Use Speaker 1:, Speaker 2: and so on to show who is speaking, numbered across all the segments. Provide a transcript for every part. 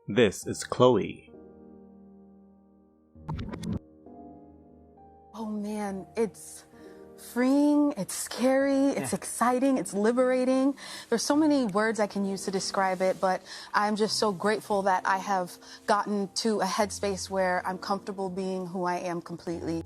Speaker 1: This is Chloe.
Speaker 2: Oh man, it's freeing, it's scary, it's exciting, it's liberating. There's so many words I can use to describe it, but I'm just so grateful that I have gotten to a headspace where I'm comfortable being who I am completely.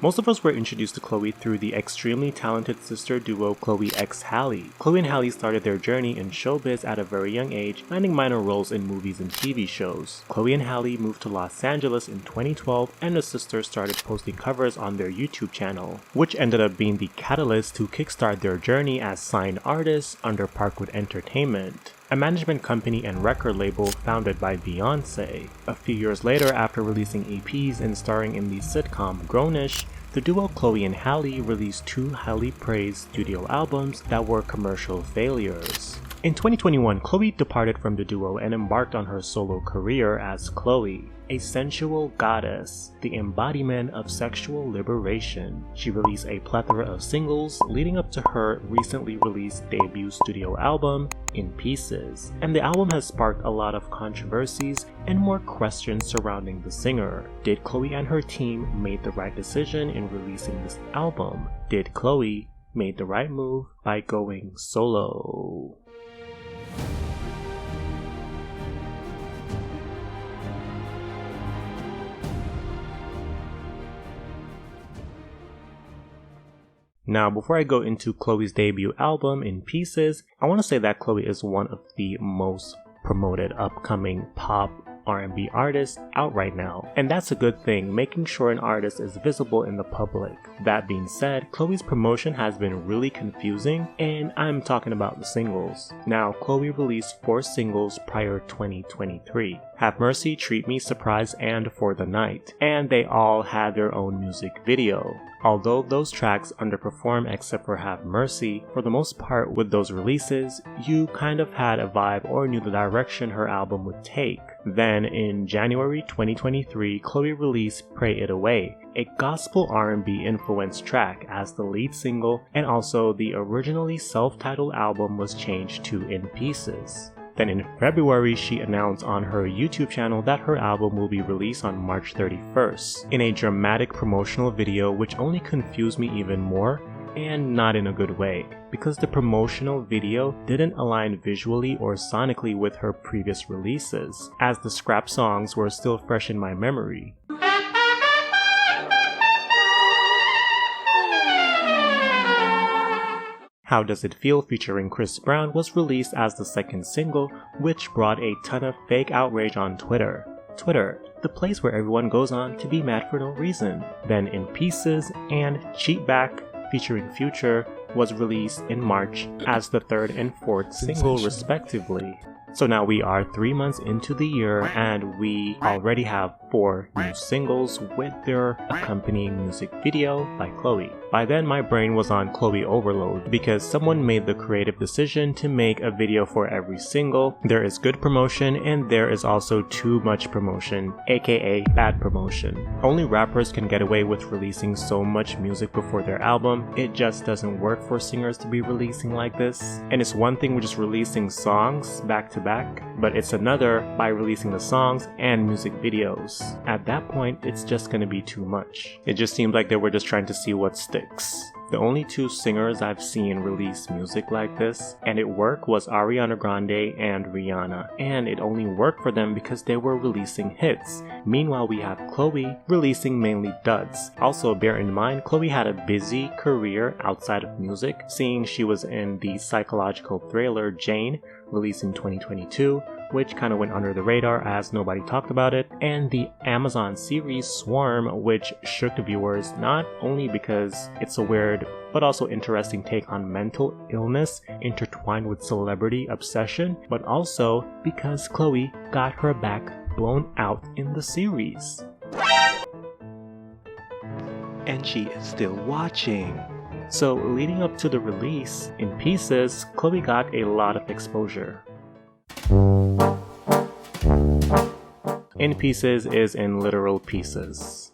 Speaker 1: Most of us were introduced to Chloe through the extremely talented sister duo Chloe x Halle. Chloe and Halle started their journey in showbiz at a very young age, landing minor roles in movies and TV shows. Chloe and Halle moved to Los Angeles in 2012, and the sisters started posting covers on their YouTube channel, which ended up being the catalyst to kickstart their journey as signed artists under Parkwood Entertainment, a management company and record label founded by Beyonce. A few years later, after releasing EPs and starring in the sitcom Grownish, the duo Chloe and Halle released two highly praised studio albums that were commercial failures. In 2021, Chloe departed from the duo and embarked on her solo career as Chloe, a sensual goddess, the embodiment of sexual liberation. She released a plethora of singles leading up to her recently released debut studio album, In Pieces, and the album has sparked a lot of controversies and more questions surrounding the singer. Did Chloe and her team make the right decision in releasing this album? Did Chloe make the right move by going solo? Now, before I go into Chloe's debut album, In Pieces, I want to say that Chloe is one of the most promoted upcoming pop R&B artists out right now, and that's a good thing, making sure an artist is visible in the public. That being said, Chloe's promotion has been really confusing, and I'm talking about the singles. Now, Chloe released 4 singles prior 2023. Have Mercy, Treat Me, Surprise, and For the Night, and they all had their own music video. Although those tracks underperform except for Have Mercy, for the most part with those releases, you kind of had a vibe or knew the direction her album would take. Then in January 2023, Chloe released Pray It Away, a gospel R&B influenced track as the lead single, and also the originally self-titled album was changed to In Pieces. Then in February, she announced on her YouTube channel that her album will be released on March 31st, in a dramatic promotional video which only confused me even more, and not in a good way, because the promotional video didn't align visually or sonically with her previous releases, as the scrap songs were still fresh in my memory. How Does It Feel featuring Chris Brown was released as the second single, which brought a ton of fake outrage on Twitter. Twitter, the place where everyone goes on to be mad for no reason. Then In Pieces and Cheat Back featuring Future was released in March as the third and fourth single respectively. So now we are 3 months into the year and we already have 4 new singles with their accompanying music video by Chloe. By then my brain was on Chloe overload because someone made the creative decision to make a video for every single. There is good promotion and there is also too much promotion, aka bad promotion. Only rappers can get away with releasing so much music before their album. It just doesn't work for singers to be releasing like this. And it's one thing with just releasing songs back to back, but it's another by releasing the songs and music videos. At that point, it's just gonna be too much. It just seemed like they were just trying to see what sticks. The only 2 singers I've seen release music like this, and it worked, was Ariana Grande and Rihanna. And it only worked for them because they were releasing hits. Meanwhile, we have Chloe releasing mainly duds. Also, bear in mind, Chloe had a busy career outside of music, seeing she was in the psychological thriller Jane, released in 2022, which kind of went under the radar as nobody talked about it, and the Amazon series Swarm, which shook the viewers not only because it's a weird but also interesting take on mental illness intertwined with celebrity obsession, but also because Chloe got her back blown out in the series. And she is still watching. So leading up to the release, In Pieces, Chloe got a lot of exposure. In Pieces is in literal pieces.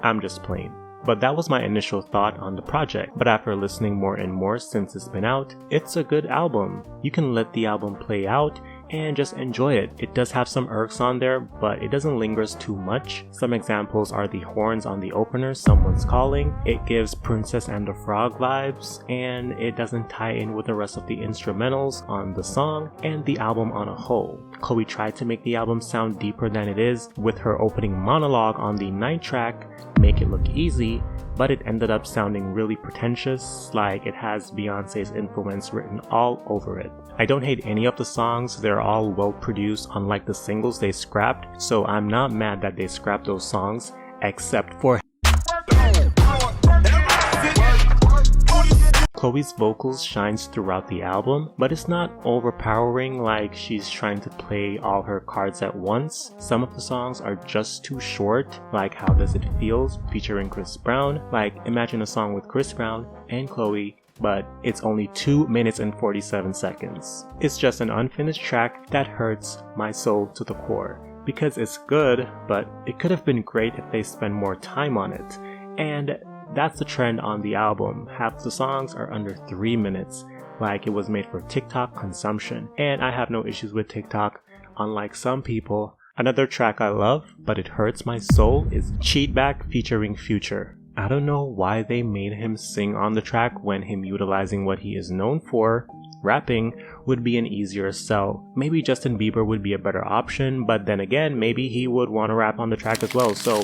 Speaker 1: I'm just playing. But that was my initial thought on the project, but after listening more and more since it's been out, it's a good album. You can let the album play out and just enjoy it. It does have some irks on there, but it doesn't linger too much. Some examples are the horns on the opener, Someone's Calling. It gives Princess and the Frog vibes, and it doesn't tie in with the rest of the instrumentals on the song and the album on a whole. Chloe tried to make the album sound deeper than it is with her opening monologue on the 9th track, Make It Look Easy, but it ended up sounding really pretentious, like it has Beyonce's influence written all over it. I don't hate any of the songs, they're all well produced unlike the singles they scrapped, so I'm not mad that they scrapped those songs, except for Chloe's vocals shines throughout the album, but it's not overpowering like she's trying to play all her cards at once. Some of the songs are just too short, like How Does It Feel featuring Chris Brown. Like imagine a song with Chris Brown and Chloe, but it's only 2 minutes and 47 seconds. It's just an unfinished track that hurts my soul to the core. Because it's good, but it could have been great if they spent more time on it. And that's the trend on the album. Half the songs are under 3 minutes, like it was made for TikTok consumption. And I have no issues with TikTok, unlike some people. Another track I love, but it hurts my soul, is Cheat Back featuring Future. I don't know why they made him sing on the track when him utilizing what he is known for, rapping, would be an easier sell. Maybe Justin Bieber would be a better option, but then again, maybe he would want to rap on the track as well, so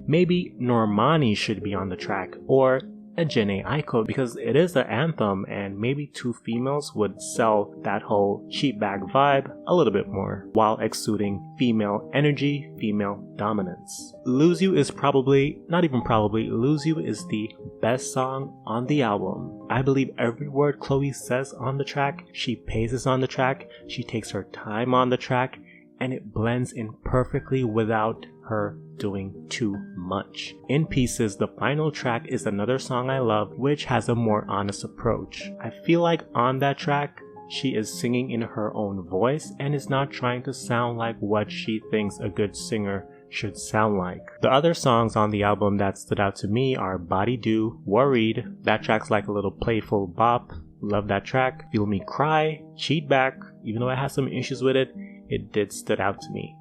Speaker 1: maybe Normani should be on the track, or a Jhené Aiko, because it is the anthem and maybe 2 females would sell that whole cheap bag vibe a little bit more, while exuding female energy, female dominance. Lose You is Lose You is the best song on the album. I believe every word Chloe says on the track, she paces on the track, she takes her time on the track, and it blends in perfectly without her doing too much. In Pieces, the final track, is another song I love, which has a more honest approach. I feel like on that track, she is singing in her own voice and is not trying to sound like what she thinks a good singer should sound like. The other songs on the album that stood out to me are Body Do, Worried, that track's like a little playful bop, love that track, Feel Me Cry, Cheat Back, even though I had some issues with it, it did stood out to me.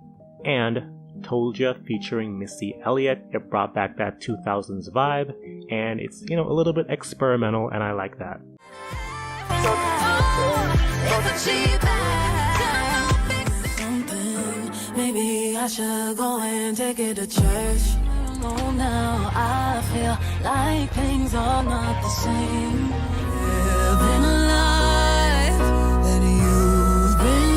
Speaker 1: And Told Ya featuring Missy Elliott, it brought back that 2000s vibe, and it's, a little bit experimental, and I like that.
Speaker 3: Maybe I should go and take it to church. Oh, now I feel like things are not the same. Living a life that you've been.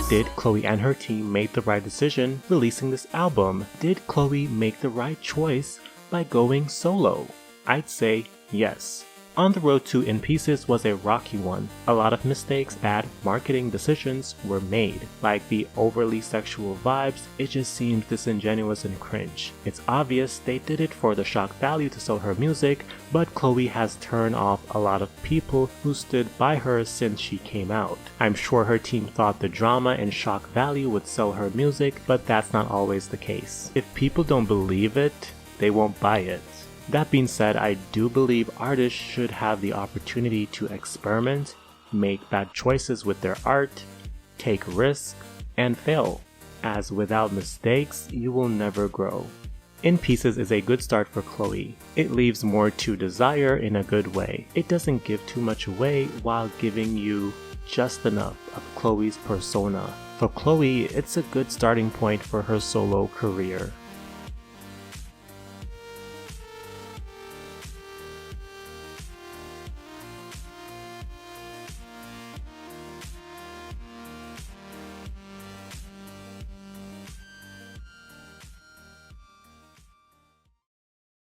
Speaker 1: Did Chloe and her team make the right decision releasing this album? Did Chloe make the right choice by going solo? I'd say yes. On the road to In Pieces was a rocky one. A lot of mistakes, bad marketing decisions were made. Like the overly sexual vibes, it just seemed disingenuous and cringe. It's obvious they did it for the shock value to sell her music, but Chloe has turned off a lot of people who stood by her since she came out. I'm sure her team thought the drama and shock value would sell her music, but that's not always the case. If people don't believe it, they won't buy it. That being said, I do believe artists should have the opportunity to experiment, make bad choices with their art, take risks, and fail, as without mistakes, you will never grow. In Pieces is a good start for Chloe. It leaves more to desire in a good way. It doesn't give too much away while giving you just enough of Chloe's persona. For Chloe, it's a good starting point for her solo career.